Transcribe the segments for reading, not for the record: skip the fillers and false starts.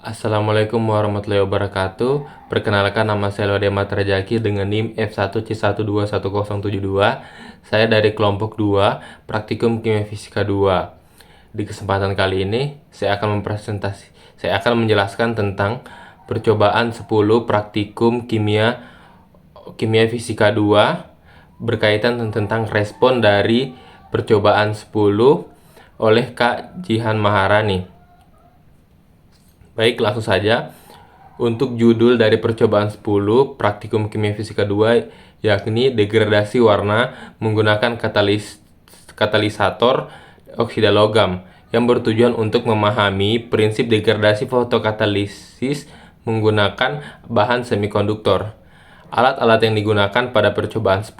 Assalamualaikum warahmatullahi wabarakatuh. Perkenalkan, nama saya Lode Matrajaki dengan NIM F1C121072. Saya dari kelompok 2, Praktikum Kimia Fisika 2. Di kesempatan kali ini, saya akan menjelaskan tentang percobaan 10 Praktikum Kimia Fisika 2 berkaitan tentang respon dari percobaan 10 oleh Kak Jihan Maharani. Baik, langsung saja. Untuk judul dari percobaan 10 Praktikum Kimia Fisika 2 yakni degradasi warna menggunakan katalisator oksida logam, yang bertujuan untuk memahami prinsip degradasi fotokatalisis menggunakan bahan semikonduktor. Alat-alat yang digunakan pada percobaan 10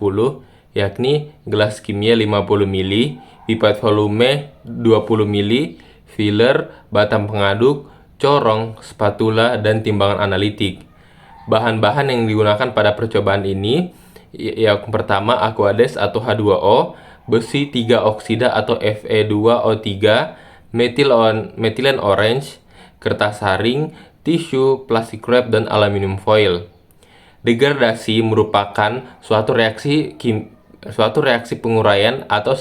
yakni gelas kimia 50 ml, pipet volume 20 ml, filler, batang pengaduk, corong, spatula, dan timbangan analitik. Bahan-bahan yang digunakan pada percobaan ini yang pertama Aquades atau H2O, besi 3 oksida atau Fe2O3, metilen orange, kertas saring, tisu, plastik wrap, dan aluminium foil. Degradasi merupakan suatu reaksi penguraian atau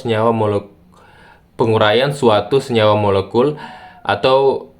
penguraian suatu senyawa molekul atau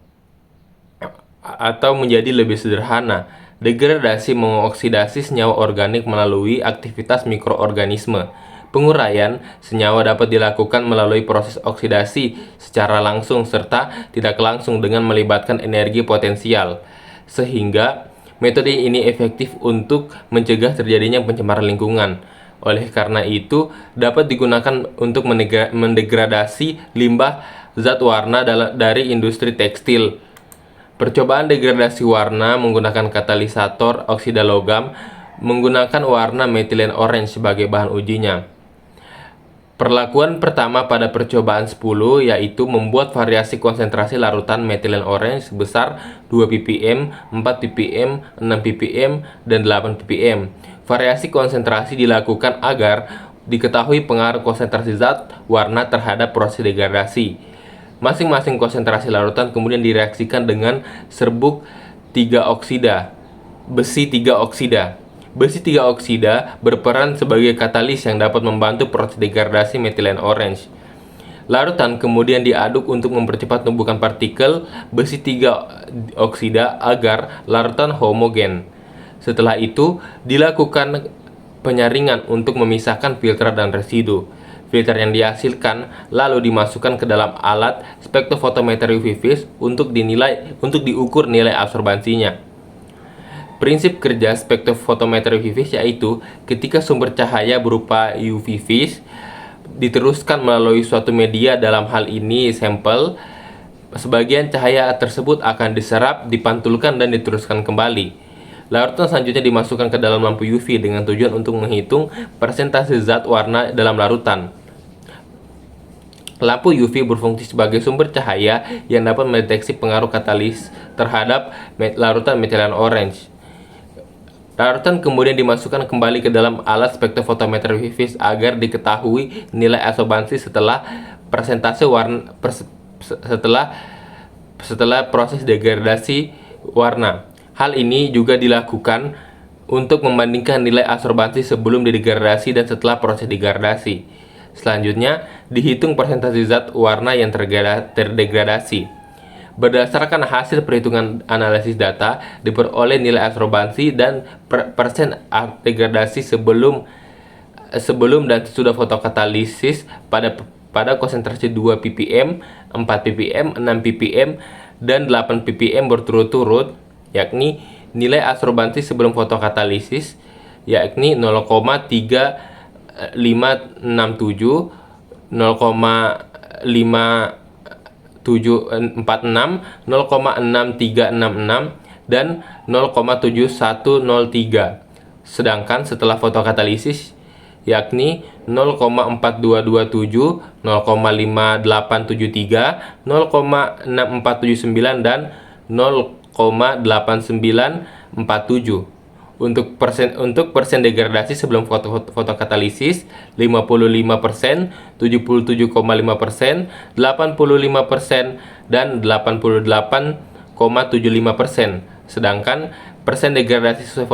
menjadi lebih sederhana, degradasi mengoksidasi senyawa organik melalui aktivitas mikroorganisme. Penguraian senyawa dapat dilakukan melalui proses oksidasi secara langsung serta tidak langsung dengan melibatkan energi potensial, sehingga metode ini efektif untuk mencegah terjadinya pencemaran lingkungan. Oleh karena itu, dapat digunakan untuk mendegradasi limbah zat warna dari industri tekstil. Percobaan degradasi warna menggunakan katalisator oksida logam menggunakan warna metilen orange sebagai bahan ujinya. Perlakuan pertama pada percobaan 10 yaitu membuat variasi konsentrasi larutan metilen orange sebesar 2 ppm, 4 ppm, 6 ppm, dan 8 ppm. Variasi konsentrasi dilakukan agar diketahui pengaruh konsentrasi zat warna terhadap proses degradasi. Masing-masing konsentrasi larutan kemudian direaksikan dengan serbuk 3 oksida, besi 3 oksida. Besi 3 oksida berperan sebagai katalis yang dapat membantu proses degradasi metilen orange. Larutan kemudian diaduk untuk mempercepat tumbukan partikel besi 3 oksida agar larutan homogen. Setelah itu, dilakukan penyaringan untuk memisahkan filter dan residu. Filter yang dihasilkan lalu dimasukkan ke dalam alat spektrofotometer UV vis untuk diukur nilai absorbansinya. Prinsip kerja spektrofotometer UV vis yaitu ketika sumber cahaya berupa UV vis diteruskan melalui suatu media, dalam hal ini sampel, sebagian cahaya tersebut akan diserap, dipantulkan, dan diteruskan kembali. Larutan selanjutnya dimasukkan ke dalam lampu UV dengan tujuan untuk menghitung persentase zat warna dalam larutan. Lampu UV berfungsi sebagai sumber cahaya yang dapat mendeteksi pengaruh katalis terhadap larutan metilen orange. Larutan kemudian dimasukkan kembali ke dalam alat spektrofotometer UV vis agar diketahui nilai absorbansi setelah proses degradasi warna. Hal ini juga dilakukan untuk membandingkan nilai absorbansi sebelum didegradasi dan setelah proses degradasi. Selanjutnya, dihitung persentase zat warna yang terdegradasi. Berdasarkan hasil perhitungan analisis data, diperoleh nilai absorbansi dan persen degradasi sebelum dan sesudah fotokatalisis pada konsentrasi 2 ppm, 4 ppm, 6 ppm, dan 8 ppm berturut-turut, yakni nilai absorbansi sebelum fotokatalisis yakni 0,3567, 0,5746, 0,6366, dan 0,7103. Sedangkan setelah fotokatalisis yakni 0,4227, 0,5873, 0,6479, dan 0,8947. Untuk persen degradasi sebelum fotokatalisis 55%, 77,5%, 85%, dan 88,5%. 0,75%. Sedangkan persen degradasi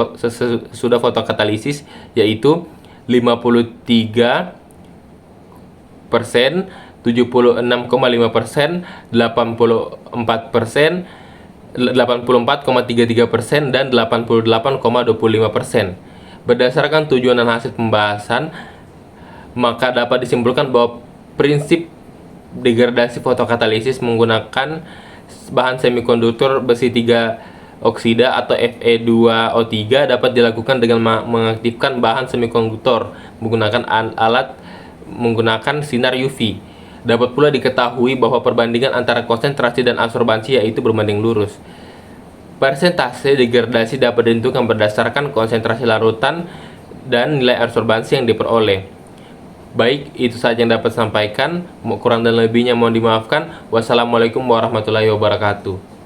sesudah fotokatalisis yaitu 53%, 76,5%, 84%, 84,33%, dan 88,25%. Berdasarkan tujuan dan hasil pembahasan, maka dapat disimpulkan bahwa prinsip degradasi fotokatalisis menggunakan bahan semikonduktor besi 3 oksida atau Fe2O3 dapat dilakukan dengan mengaktifkan bahan semikonduktor menggunakan sinar UV. Dapat pula diketahui bahwa perbandingan antara konsentrasi dan absorbansi yaitu berbanding lurus. Persentase degradasi dapat ditentukan berdasarkan konsentrasi larutan dan nilai absorbansi yang diperoleh. Baik, itu saja yang dapat sampaikan. Kurang dan lebihnya mohon dimaafkan. Wassalamualaikum warahmatullahi wabarakatuh.